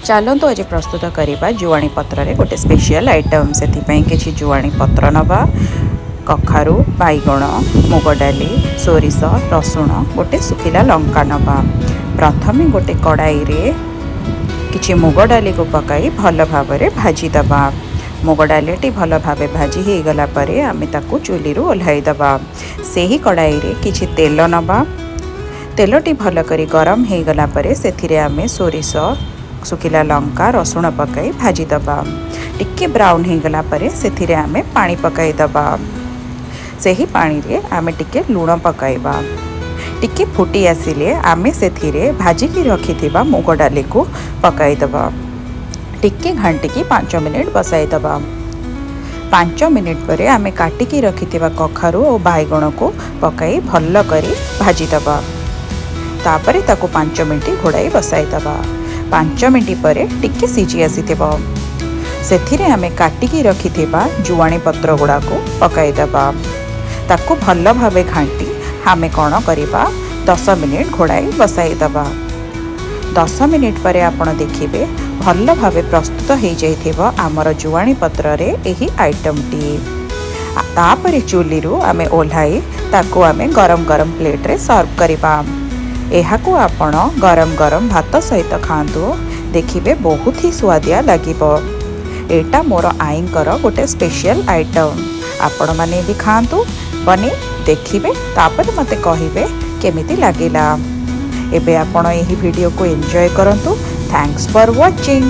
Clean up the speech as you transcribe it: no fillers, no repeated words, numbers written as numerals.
चलतु आज प्रस्तुत करवा जुआणी पत्र गोटे स्पेशल आइटम से किसी जुआणी पत्र नवा कखारु बैगण मुग डाली सोरिष रसुण गोटे सुखिला लंका नवा। प्रथम गोटे कड़ाई रे किछि मुग डाली को पकाई भल भाव भाजीदबा। मुग डाली भल भाव भाजी हो गला परे आमे ताकू चुली रु ओह्लाइदबा। सेही कड़ाई रे किछि तेल नवा। तेलटी भल करी गरम हो गला परे सेथिरे आमे सोरिष सुखिला लंका रसुण पकाई भाजीदबा। टिके ब्राउन हो गला परे सेथिरे आमे पानी पकाईदबा। सेही पानी रे आमे टिके लूण पकाइबा। टिके फुटी आसिले आमे सेथिरे भाजिकी रखिथिबा मुग डाली को पकाईदबा। टिके घांटिकी 5 मिनिट बसाईदबा। 5 मिनिट परे आमे काटिकी रखिथिबा कखारु और बैगण को पकाई भल करी भाजीदबा। तापरे ताको 5 मिनिट घोड़ाई बसाईदबा। 5 मिनिट पर टिके सीझी आसीथिबो सेथिरे आमे काटिकी रखिथिबा जुआणी पत्र गुड़ा को पकाईदबा। ताको भल भावे घांटी आमे कौन करिबा 10 मिनिट घोड़ाई बसाईदबा। 10 मिनिट पर आपण देखिबे भल भावे प्रस्तुत हो जाइथिबो आमर जुआणी पत्र रे एही आइटम टी। तापरे चुली रु आमे ओल्हाई ताको आमे गरम गरम प्लेट रे सर्व करिबा। एहाकू आपण गरम गरम भात सहित खातु देखिबे बहुत ही स्वादिया लागिबो। एटा मोर आईंकर गोटे स्पेशल आइटम आपण माने भी खातु बने देखिबे तापर मते कहिबे केमिति लागिला। एबे आपण एही वीडियो को एंजॉय करंतु। Thanks for watching.